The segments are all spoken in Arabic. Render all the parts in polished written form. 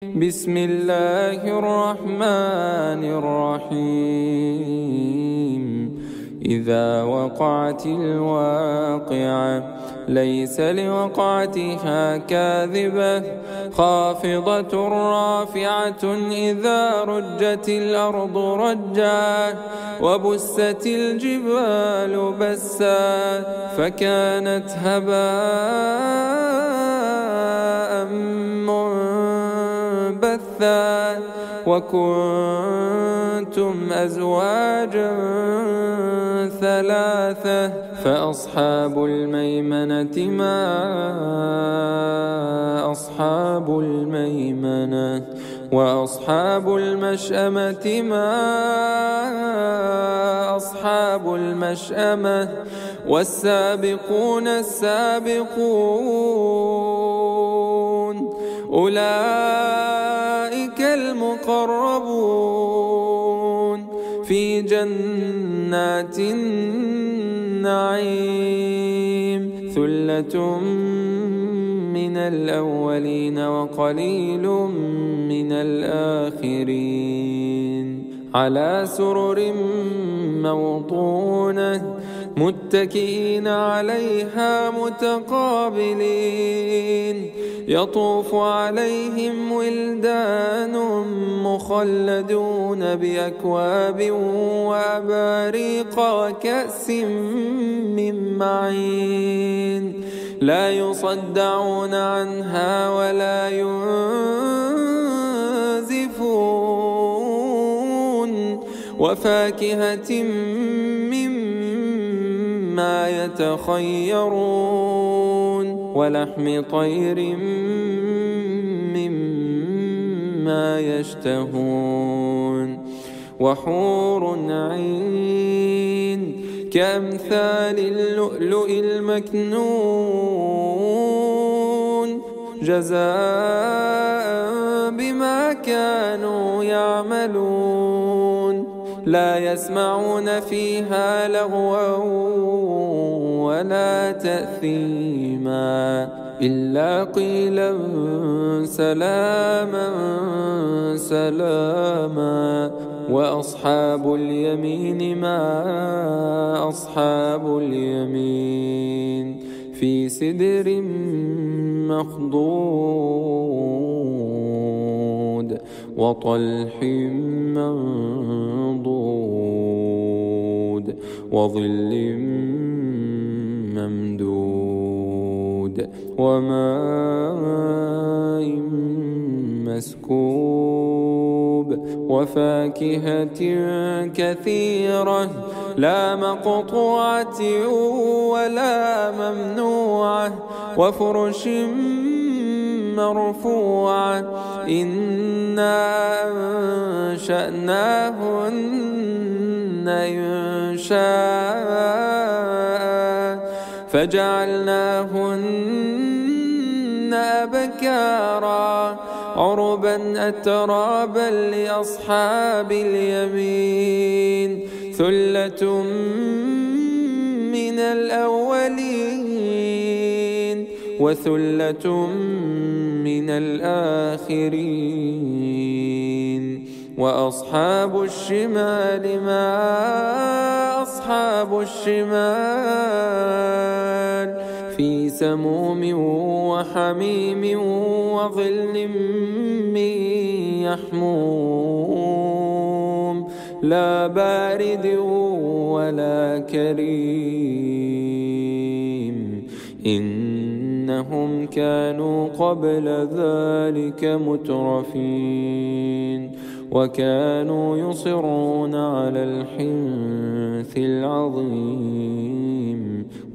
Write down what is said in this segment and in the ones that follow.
بسم الله الرحمن الرحيم. إذا وقعت الواقعة ليس لوقعتها كاذبة خافضة رافعة إذا رجت الأرض رجا وبست الجبال بسا فكانت هباء منبثا وكنتم أزواجا ثلاثة فأصحاب الميمنة ما أصحاب الميمنة وأصحاب المشأمة ما أصحاب المشأمة والسابقون السابقون أولئك المقربون في جنات النعيم ثلة من الأولين وقليل من الآخرين على سرر موضونة متكئين عليها متقابلين يطوف عليهم ولدان مخلدون بأكواب وأباريق وكأس من معين لا يصدعون عنها ولا ينزفون وفاكهة مما يتخيرون ولحم طير مما يشتهون وحور عين كأمثال اللؤلؤ المكنون جزاء بما كانوا يعملون لا يسمعون فيها لغوا ولا تأثيما إلا قيلا سلاما سلاما وأصحاب اليمين ما أصحاب اليمين في سدر مخضود وطلح منضود وظل ممدود وماء مسكوب وفاكهة كثيرة لا مقطوعة ولا ممنوعة وفرش مرفوعة إنا أنشأناهن إنشاء فجعلناهن أبكارا عربا أترابا لأصحاب اليمين ثلة من الأولين وثلة من الآخرين وأصحاب الشمال ما أصحاب الشمال في سموم وحميم وظل من يحموم لا بارد ولا كريم إنهم كانوا قبل ذلك مترفين وكانوا يصرون على الحنث العظيم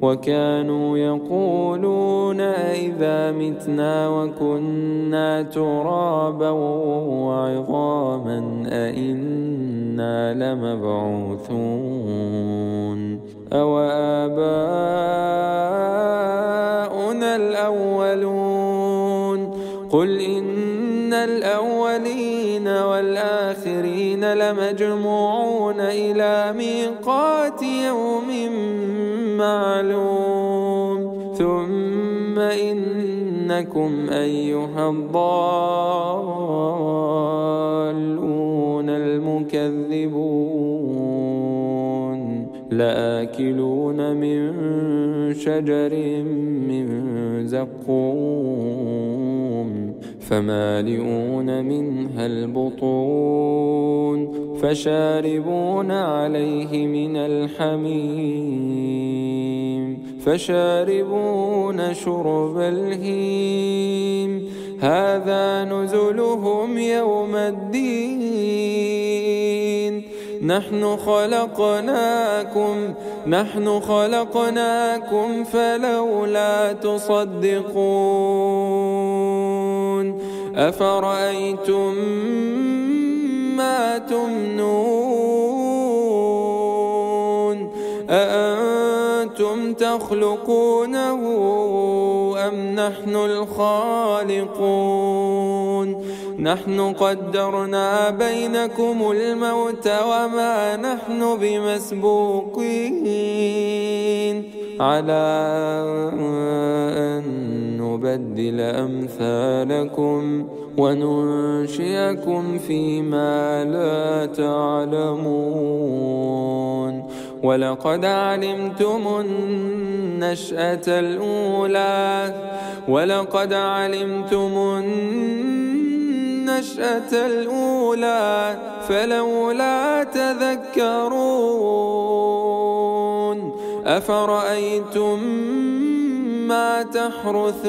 وكانوا يقولون إذا متنا وكنا ترابا وعظاما أئنا لمبعوثون أو آباؤنا الأولون قل إن الأولين والآخرين لمجموعون إلى ميقات يوم معلوم ثم إنكم أيها الضالون المكذبون لآكلون من شجر من زقوم فمالئون منها البطون فشاربون عليه من الحميم فشاربون شرب الهيم هذا نزلهم يوم الدين نحن خلقناكم فلولا تصدقون أفرأيتم ما تمنون أأنتم تخلقونه أم نحن الخالقون نحن قدرنا بينكم الموت وما نحن بمسبوقين على أن نبدل أمثالكم وننشئكم فيما لا تعلمون ولقد علمتم النشأة الأولى فلولا تذكرون أفرأيتم ما تحرثون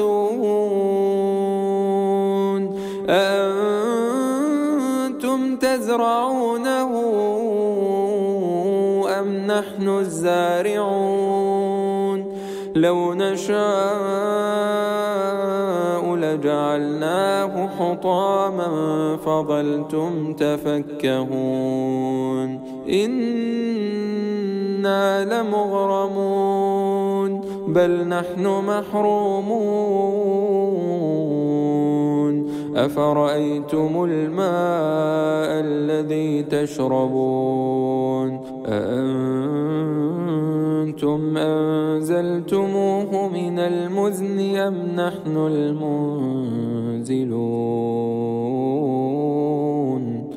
أأنتم تزرعونه أم نحن الزارعون لو نشاء لجعلناه حطاما فظلتم تفكهون إنا لمغرمون بل نحن محرومون أفرأيتم الماء الذي تشربون أأنتم أنزلتموه من المزن أم نحن المنزلون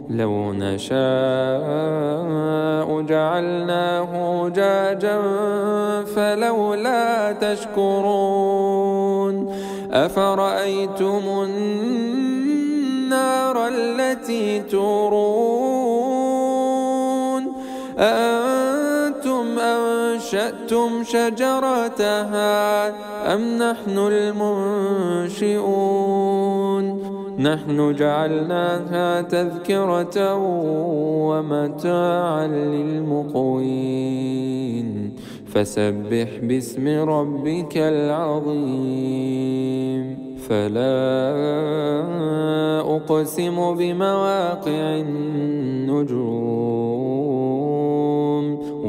لو نشاء جعلناه أجاجا فلولا تشكرون أفرأيتم النار التي تورون أأنتم أنشأتم شجرتها أم نحن المنشئون نحن جعلناها تذكرة ومتاعا للمقوين فسبح باسم ربك العظيم فلا أقسم بمواقع النجوم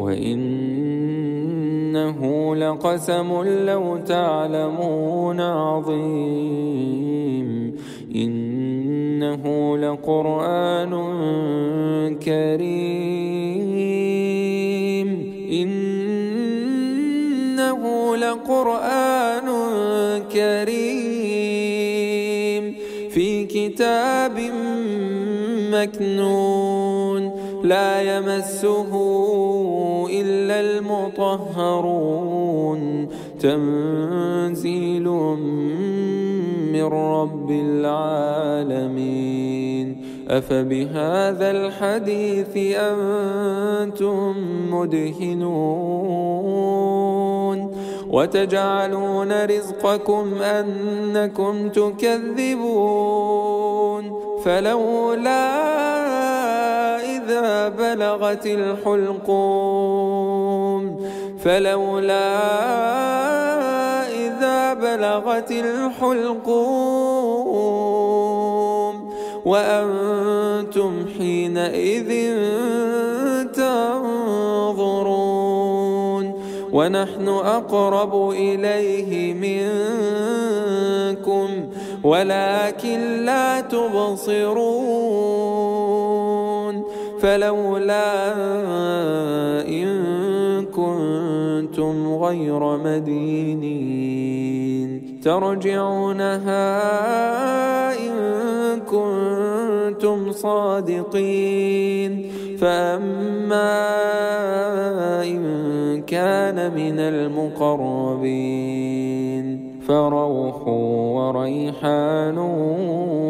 وإنه لقسم لو تعلمون عظيم إنه لقرآن كريم في كتاب مكنون لا يمسه إلا المطهرون تنزيل من رب العالمين أفبهذا الحديث أنتم مدهنون وتجعلون رزقكم أنكم تكذبون فلولا إذا بلغت الحلقوم وأنتم حينئذ تنظرون ونحن أقرب إليه منكم ولكن لا تبصرون فلولا إن كنتم غير مدينين ترجعونها إن كنتم صادقين. فأما إن كان من المقربين فروح وريحان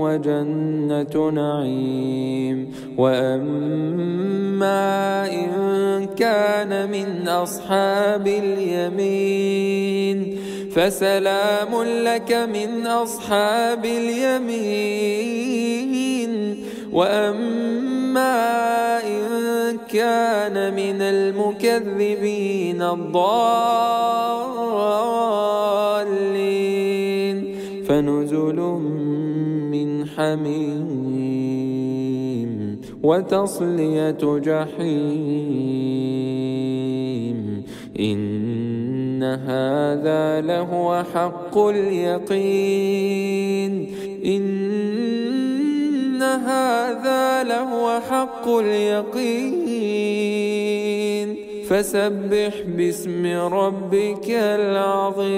وجنة نعيم. وأما إن كان من أصحاب اليمين فسلام لك من أصحاب اليمين. وأما إن كان من المكذبين الضالين فنزل من حميم وتصلية جحيم. إن هذا لهو حق اليقين. إن هذا لهو حق اليقين. فسبح باسم ربك العظيم.